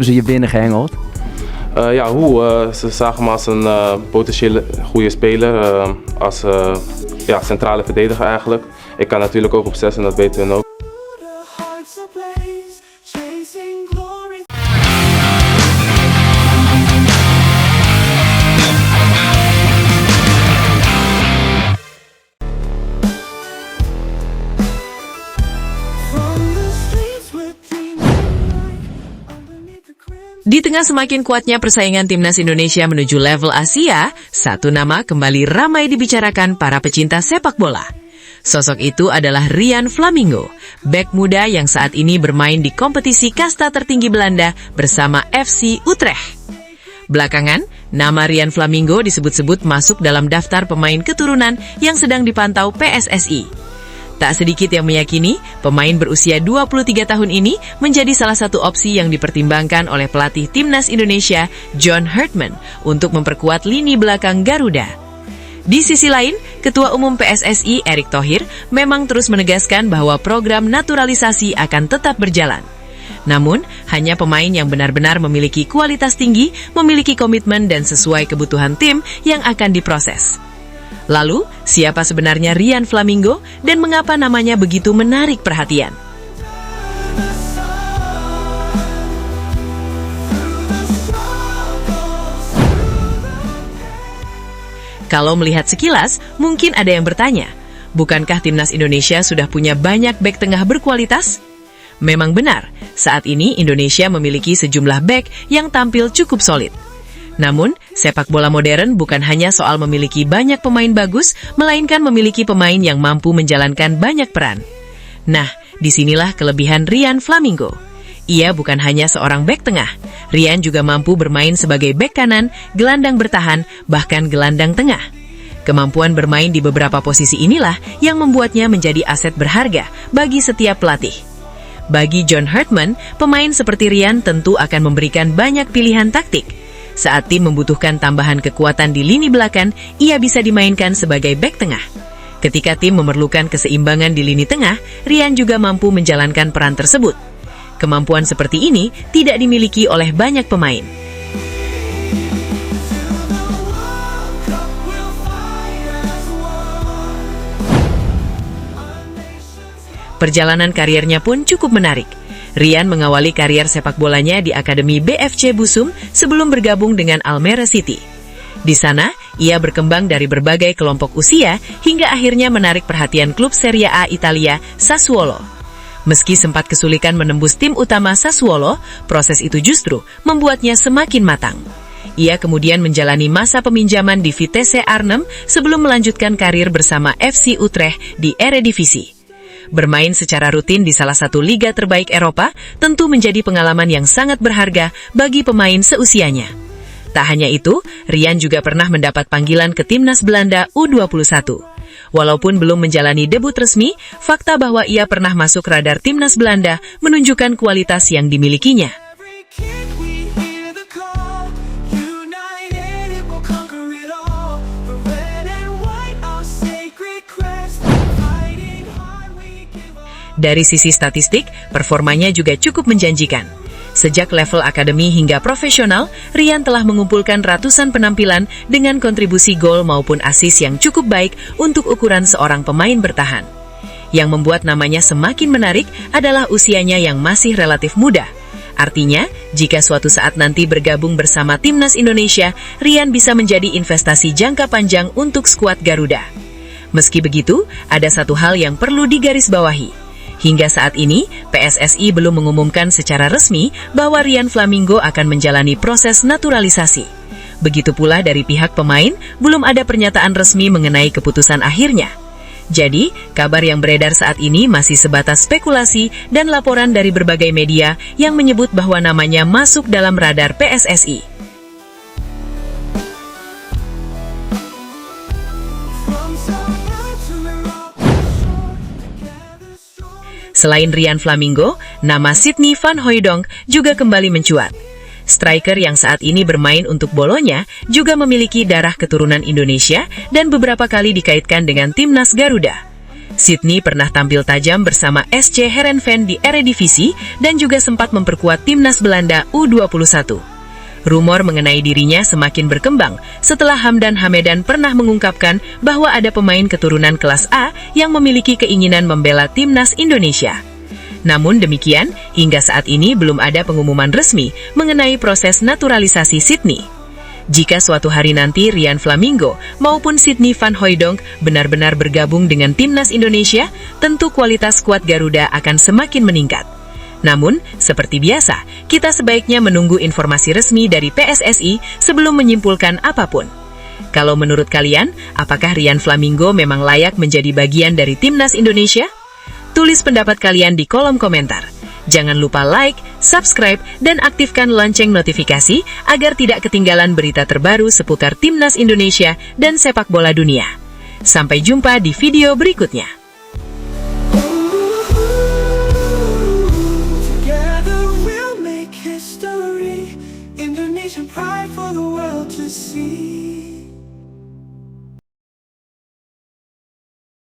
ze je binnengehengeld? Ja, hoe? Ze zagen me als een potentiële goede speler, als ja, centrale verdediger eigenlijk. Ik kan natuurlijk ook op 6 en dat weten hun ook. Di tengah semakin kuatnya persaingan timnas Indonesia menuju level Asia, satu nama kembali ramai dibicarakan para pecinta sepak bola. Sosok itu adalah Rian Flamingo, bek muda yang saat ini bermain di kompetisi kasta tertinggi Belanda bersama FC Utrecht. Belakangan, nama Rian Flamingo disebut-sebut masuk dalam daftar pemain keturunan yang sedang dipantau PSSI. Tak sedikit yang meyakini, pemain berusia 23 tahun ini menjadi salah satu opsi yang dipertimbangkan oleh pelatih timnas Indonesia, John Hartman, untuk memperkuat lini belakang Garuda. Di sisi lain, Ketua Umum PSSI, Erick Thohir, memang terus menegaskan bahwa program naturalisasi akan tetap berjalan. Namun, hanya pemain yang benar-benar memiliki kualitas tinggi, memiliki komitmen dan sesuai kebutuhan tim yang akan diproses. Lalu, siapa sebenarnya Rian Flamingo dan mengapa namanya begitu menarik perhatian? Kalau melihat sekilas, mungkin ada yang bertanya, bukankah timnas Indonesia sudah punya banyak bek tengah berkualitas? Memang benar, saat ini Indonesia memiliki sejumlah bek yang tampil cukup solid. Namun, sepak bola modern bukan hanya soal memiliki banyak pemain bagus, melainkan memiliki pemain yang mampu menjalankan banyak peran. Nah, disinilah kelebihan Rian Flamingo. Ia bukan hanya seorang bek tengah. Rian juga mampu bermain sebagai bek kanan, gelandang bertahan, bahkan gelandang tengah. Kemampuan bermain di beberapa posisi inilah yang membuatnya menjadi aset berharga bagi setiap pelatih. Bagi John Hartman, pemain seperti Rian tentu akan memberikan banyak pilihan taktik. Saat tim membutuhkan tambahan kekuatan di lini belakang, ia bisa dimainkan sebagai bek tengah. Ketika tim memerlukan keseimbangan di lini tengah, Rian juga mampu menjalankan peran tersebut. Kemampuan seperti ini tidak dimiliki oleh banyak pemain. Perjalanan kariernya pun cukup menarik. Rian mengawali karier sepak bolanya di Akademi BFC Busum sebelum bergabung dengan Almere City. Di sana, ia berkembang dari berbagai kelompok usia hingga akhirnya menarik perhatian klub Serie A Italia, Sassuolo. Meski sempat kesulitan menembus tim utama Sassuolo, proses itu justru membuatnya semakin matang. Ia kemudian menjalani masa peminjaman di Vitesse Arnhem sebelum melanjutkan karir bersama FC Utrecht di Eredivisie. Bermain secara rutin di salah satu liga terbaik Eropa tentu menjadi pengalaman yang sangat berharga bagi pemain seusianya. Tak hanya itu, Rian juga pernah mendapat panggilan ke timnas Belanda U21. Walaupun belum menjalani debut resmi, fakta bahwa ia pernah masuk radar timnas Belanda menunjukkan kualitas yang dimilikinya. Dari sisi statistik, performanya juga cukup menjanjikan. Sejak level akademi hingga profesional, Rian telah mengumpulkan ratusan penampilan dengan kontribusi gol maupun assist yang cukup baik untuk ukuran seorang pemain bertahan. Yang membuat namanya semakin menarik adalah usianya yang masih relatif muda. Artinya, jika suatu saat nanti bergabung bersama timnas Indonesia, Rian bisa menjadi investasi jangka panjang untuk skuad Garuda. Meski begitu, ada satu hal yang perlu digarisbawahi. Hingga saat ini, PSSI belum mengumumkan secara resmi bahwa Rian Flamingo akan menjalani proses naturalisasi. Begitu pula dari pihak pemain, belum ada pernyataan resmi mengenai keputusan akhirnya. Jadi, kabar yang beredar saat ini masih sebatas spekulasi dan laporan dari berbagai media yang menyebut bahwa namanya masuk dalam radar PSSI. Selain Rian Flamingo, nama Sydney Van Hooijdonk juga kembali mencuat. Striker yang saat ini bermain untuk Bologna juga memiliki darah keturunan Indonesia dan beberapa kali dikaitkan dengan timnas Garuda. Sydney pernah tampil tajam bersama SC Heerenveen di Eredivisie dan juga sempat memperkuat timnas Belanda U21. Rumor mengenai dirinya semakin berkembang setelah Hamdan Hamedan pernah mengungkapkan bahwa ada pemain keturunan kelas A yang memiliki keinginan membela timnas Indonesia. Namun demikian, hingga saat ini belum ada pengumuman resmi mengenai proses naturalisasi Sydney. Jika suatu hari nanti Rian Flamingo maupun Sydney van Hooijdonk benar-benar bergabung dengan timnas Indonesia, tentu kualitas skuad Garuda akan semakin meningkat. Namun, seperti biasa, kita sebaiknya menunggu informasi resmi dari PSSI sebelum menyimpulkan apapun. Kalau menurut kalian, apakah Rian Flamingo memang layak menjadi bagian dari timnas Indonesia? Tulis pendapat kalian di kolom komentar. Jangan lupa like, subscribe, dan aktifkan lonceng notifikasi agar tidak ketinggalan berita terbaru seputar timnas Indonesia dan sepak bola dunia. Sampai jumpa di video berikutnya. Indonesian pride for the world to see.